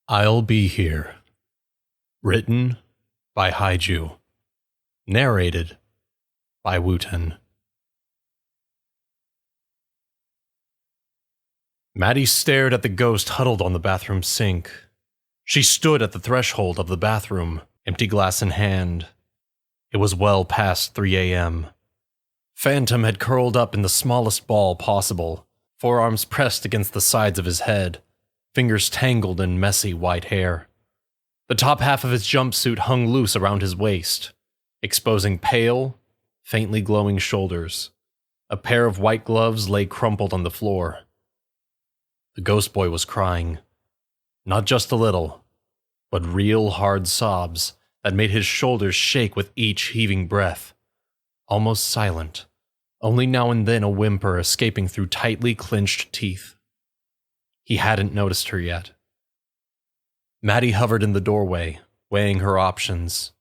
I'll Be Here. Written by Haiju. Narrated by Wooten. Maddie stared at the ghost huddled on the bathroom sink. She stood at the threshold of the bathroom, empty glass in hand. It was well past 3 a.m. Phantom had curled up in the smallest ball possible, forearms pressed against the sides of his head, fingers tangled in messy white hair. The top half of his jumpsuit hung loose around his waist, exposing pale, faintly glowing shoulders. A pair of white gloves lay crumpled on the floor. The ghost boy was crying. Not just a little, but real hard sobs that made his shoulders shake with each heaving breath. Almost silent, only now and then a whimper escaping through tightly clenched teeth. He hadn't noticed her yet. Maddie hovered in the doorway, weighing her options.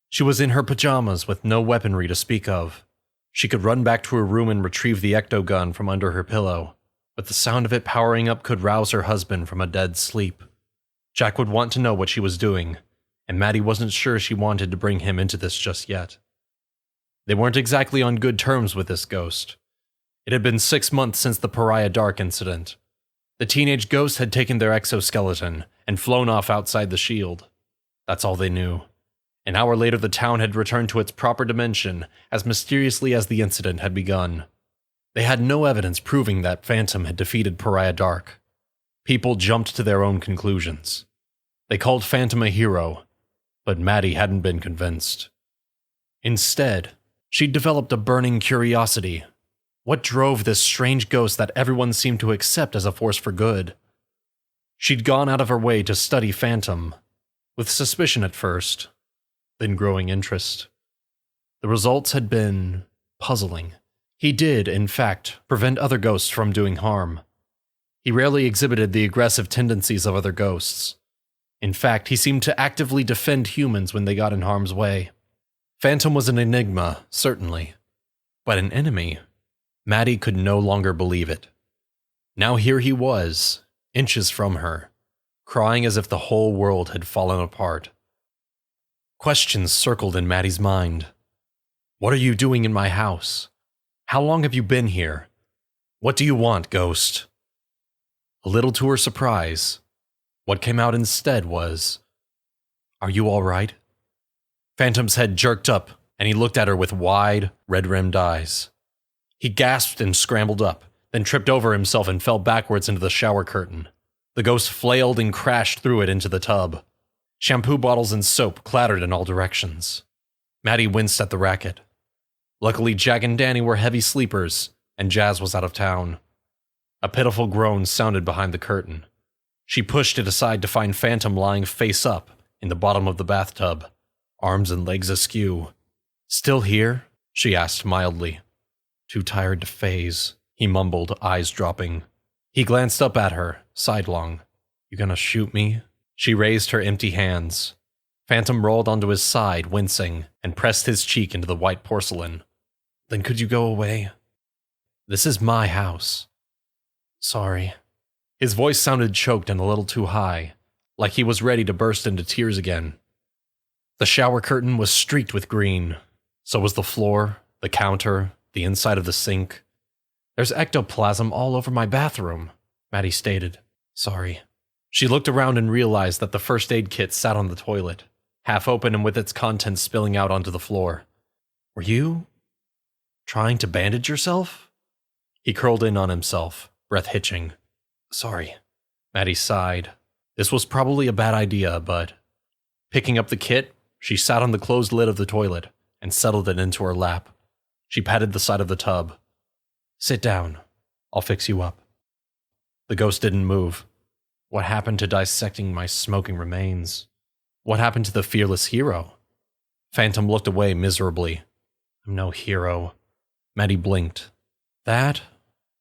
She was in her pajamas with no weaponry to speak of. She could run back to her room and retrieve the ecto-gun from under her pillow, but the sound of it powering up could rouse her husband from a dead sleep. Jack would want to know what she was doing, and Maddie wasn't sure she wanted to bring him into this just yet. They weren't exactly on good terms with this ghost. It had been 6 months since the Pariah Dark incident. The teenage ghost had taken their exoskeleton and flown off outside the shield. That's all they knew. An hour later, the town had returned to its proper dimension as mysteriously as the incident had begun. They had no evidence proving that Phantom had defeated Pariah Dark. People jumped to their own conclusions. They called Phantom a hero, but Maddie hadn't been convinced. Instead, she'd developed a burning curiosity. What drove this strange ghost that everyone seemed to accept as a force for good? She'd gone out of her way to study Phantom, with suspicion at first, then growing interest. The results had been puzzling. He did, in fact, prevent other ghosts from doing harm. He rarely exhibited the aggressive tendencies of other ghosts. In fact, he seemed to actively defend humans when they got in harm's way. Phantom was an enigma, certainly, but an enemy? Maddie could no longer believe it. Now here he was, inches from her, crying as if the whole world had fallen apart. Questions circled in Maddie's mind. What are you doing in my house? How long have you been here? What do you want, ghost? A little to her surprise, what came out instead was, "Are you all right?" Phantom's head jerked up, and he looked at her with wide, red-rimmed eyes. He gasped and scrambled up, then tripped over himself and fell backwards into the shower curtain. The ghost flailed and crashed through it into the tub. Shampoo bottles and soap clattered in all directions. Maddie winced at the racket. Luckily, Jack and Danny were heavy sleepers, and Jazz was out of town. A pitiful groan sounded behind the curtain. She pushed it aside to find Phantom lying face up in the bottom of the bathtub, arms and legs askew. "Still here?" she asked mildly. "Too tired to phase," he mumbled, eyes dropping. He glanced up at her, sidelong. "You gonna shoot me?" She raised her empty hands. Phantom rolled onto his side, wincing, and pressed his cheek into the white porcelain. "Then could you go away? This is my house." "Sorry." His voice sounded choked and a little too high, like he was ready to burst into tears again. The shower curtain was streaked with green. So was the floor, the counter, the inside of the sink. "There's ectoplasm all over my bathroom," Maddie stated. "Sorry." She looked around and realized that the first aid kit sat on the toilet, half open and with its contents spilling out onto the floor. "Were you trying to bandage yourself?" He curled in on himself, breath hitching. "Sorry." Maddie sighed. This was probably a bad idea, but... Picking up the kit, she sat on the closed lid of the toilet and settled it into her lap. She patted the side of the tub. "Sit down. I'll fix you up." The ghost didn't move. What happened to dissecting my smoking remains? What happened to the fearless hero? Phantom looked away miserably. "I'm no hero." Maddie blinked. That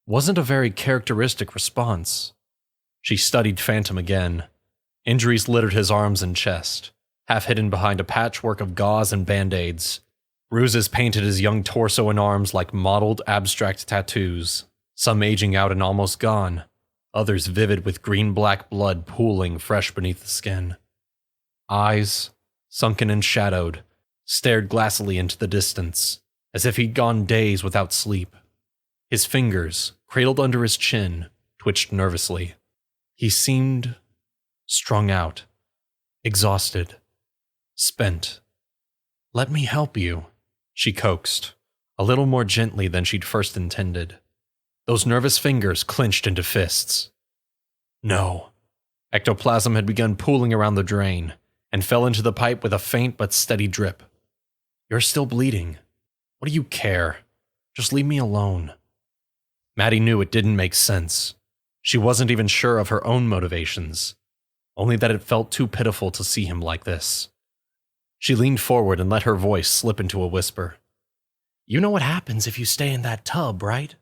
wasn't a very characteristic response. She studied Phantom again. Injuries littered his arms and chest, half hidden behind a patchwork of gauze and band-aids. Bruises painted his young torso and arms like mottled abstract tattoos, some aging out and almost gone. others vivid with green-black blood pooling fresh beneath the skin. Eyes, sunken and shadowed, stared glassily into the distance, as if he'd gone days without sleep. His fingers, cradled under his chin, twitched nervously. He seemed strung out, exhausted, spent. "Let me help you," she coaxed, a little more gently than she'd first intended. Those nervous fingers clenched into fists. No. Ectoplasm had begun pooling around the drain, and fell into the pipe with a faint but steady drip. "You're still bleeding. What do you care? Just leave me alone." Maddie knew it didn't make sense. She wasn't even sure of her own motivations, only that it felt too pitiful to see him like this. She leaned forward and let her voice slip into a whisper. "You know what happens if you stay in that tub, right?"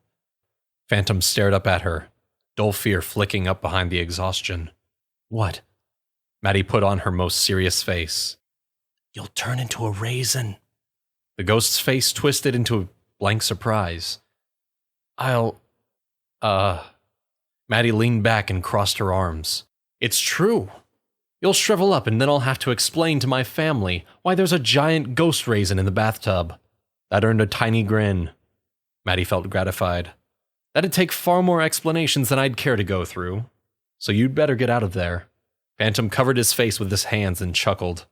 Phantom stared up at her, dull fear flicking up behind the exhaustion. "What?" Maddie put on her most serious face. "You'll turn into a raisin." The ghost's face twisted into a blank surprise. Maddie leaned back and crossed her arms. "It's true. You'll shrivel up and then I'll have to explain to my family why there's a giant ghost raisin in the bathtub." That earned a tiny grin. Maddie felt gratified. That'd take far more explanations than I'd care to go through. So you'd better get out of there. Phantom covered his face with his hands and chuckled.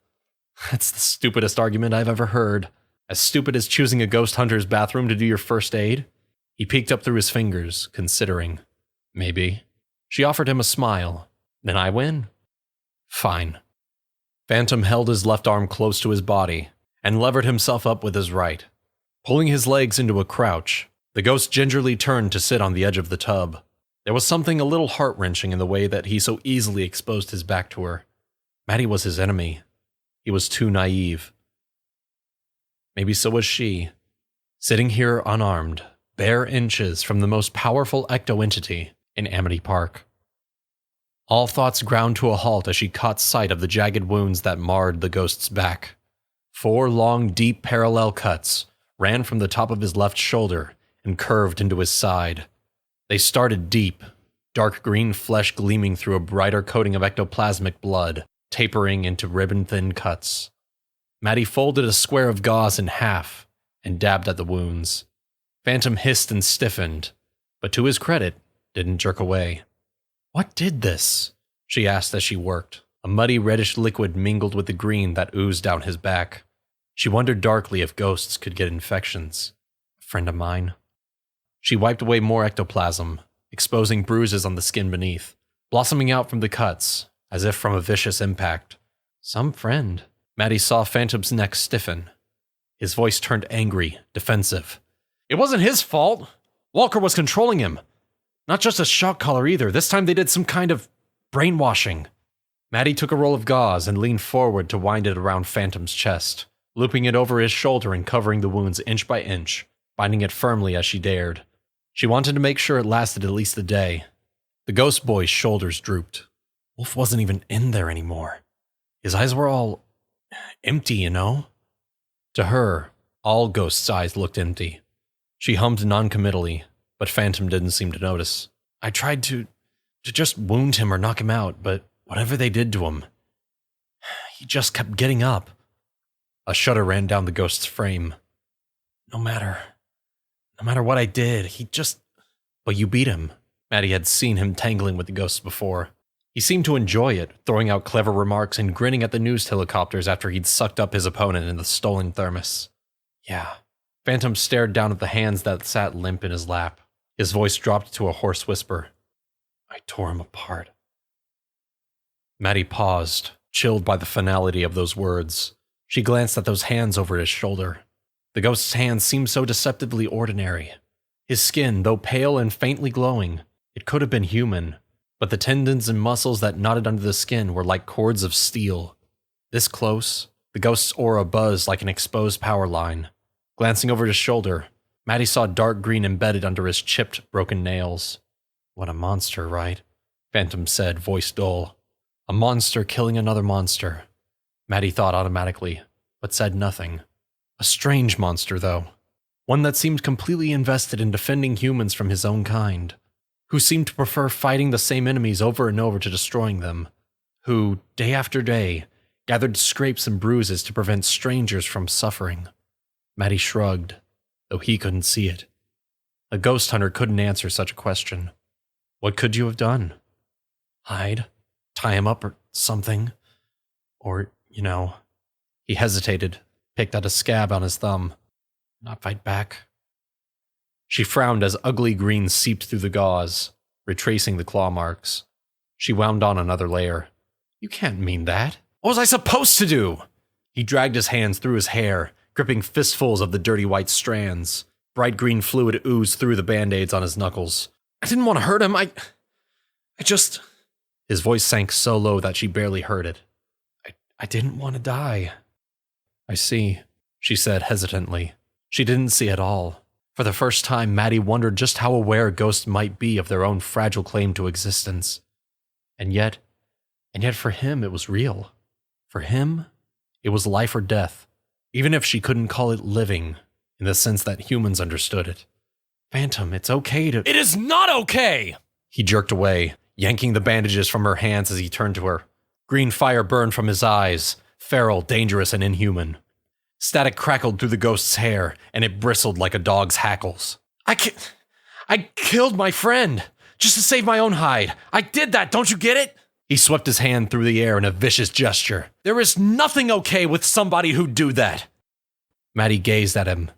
"That's the stupidest argument I've ever heard. As stupid as choosing a ghost hunter's bathroom to do your first aid?" He peeked up through his fingers, considering. "Maybe." She offered him a smile. "Then I win." "Fine." Phantom held his left arm close to his body and levered himself up with his right. Pulling his legs into a crouch, the ghost gingerly turned to sit on the edge of the tub. There was something a little heart-wrenching in the way that he so easily exposed his back to her. Maddie was his enemy. He was too naive. Maybe so was she, sitting here unarmed, bare inches from the most powerful ecto-entity in Amity Park. All thoughts ground to a halt as she caught sight of the jagged wounds that marred the ghost's back. 4 long, deep parallel cuts ran from the top of his left shoulder and curved into his side. They started deep, dark green flesh gleaming through a brighter coating of ectoplasmic blood, tapering into ribbon-thin cuts. Maddie folded a square of gauze in half and dabbed at the wounds. Phantom hissed and stiffened, but to his credit, didn't jerk away. "What did this?" she asked as she worked. A muddy reddish liquid mingled with the green that oozed down his back. She wondered darkly if ghosts could get infections. A friend of mine. She wiped away more ectoplasm, exposing bruises on the skin beneath, blossoming out from the cuts, as if from a vicious impact. Some friend. Maddie saw Phantom's neck stiffen. His voice turned angry, defensive. "It wasn't his fault. Walker was controlling him. Not just a shock collar either. This time they did some kind of brainwashing." Maddie took a roll of gauze and leaned forward to wind it around Phantom's chest, looping it over his shoulder and covering the wounds inch by inch, binding it firmly as she dared. She wanted to make sure it lasted at least a day. The ghost boy's shoulders drooped. Wolf wasn't even in there anymore. His eyes were all empty, you know? To her, all ghosts' eyes looked empty. She hummed noncommittally, but Phantom didn't seem to notice. "I tried to just wound him or knock him out, but whatever they did to him, he just kept getting up." A shudder ran down the ghost's frame. No matter what I did, he just... But you beat him." Maddie had seen him tangling with the ghosts before. He seemed to enjoy it, throwing out clever remarks and grinning at the news helicopters after he'd sucked up his opponent in the stolen thermos. "Yeah." Phantom stared down at the hands that sat limp in his lap. His voice dropped to a hoarse whisper. "I tore him apart." Maddie paused, chilled by the finality of those words. She glanced at those hands over his shoulder. The ghost's hands seemed so deceptively ordinary. His skin, though pale and faintly glowing, it could have been human, but the tendons and muscles that knotted under the skin were like cords of steel. This close, the ghost's aura buzzed like an exposed power line. Glancing over his shoulder, Maddie saw dark green embedded under his chipped, broken nails. "What a monster, right?" Phantom said, voice dull. "A monster killing another monster." Maddie thought automatically, but said nothing. A strange monster, though. One that seemed completely invested in defending humans from his own kind. who seemed to prefer fighting the same enemies over and over to destroying them, who, day after day, gathered scrapes and bruises to prevent strangers from suffering. Maddie shrugged, though he couldn't see it. A ghost hunter couldn't answer such a question. What could you have done? Hide? Tie him up or something? Or, he hesitated, picked at a scab on his thumb. Not fight back. She frowned as ugly green seeped through the gauze, retracing the claw marks. She wound on another layer. You can't mean that. What was I supposed to do? He dragged his hands through his hair, gripping fistfuls of the dirty white strands. Bright green fluid oozed through the band-aids on his knuckles. I didn't want to hurt him. I just... His voice sank so low that she barely heard it. I didn't want to die. I see, she said hesitantly. She didn't see at all. For the first time, Maddie wondered just how aware ghosts might be of their own fragile claim to existence. And yet for him it was real. For him, it was life or death, even if she couldn't call it living in the sense that humans understood it. Phantom, it's okay to— It is not okay! He jerked away, yanking the bandages from her hands as he turned to her. Green fire burned from his eyes, feral, dangerous, and inhuman. Static crackled through the ghost's hair, and it bristled like a dog's hackles. I killed my friend, just to save my own hide. I did that, don't you get it? He swept his hand through the air in a vicious gesture. There is nothing okay with somebody who'd do that. Maddie gazed at him,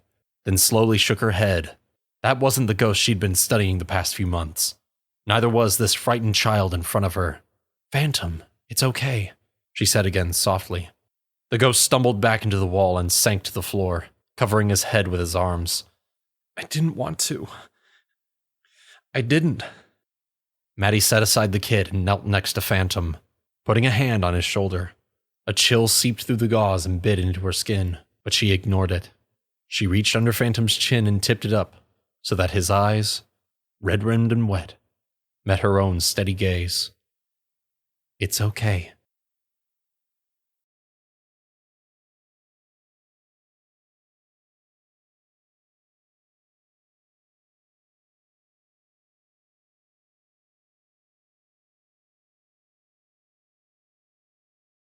then slowly shook her head. That wasn't the ghost she'd been studying the past few months. Neither was this frightened child in front of her. Phantom, it's okay, she said again softly. The ghost stumbled back into the wall and sank to the floor, covering his head with his arms. I didn't want to. I didn't. Maddie set aside the kid and knelt next to Phantom, putting a hand on his shoulder. A chill seeped through the gauze and bit into her skin, but she ignored it. She reached under Phantom's chin and tipped it up, so that his eyes, red-rimmed and wet, met her own steady gaze. It's okay.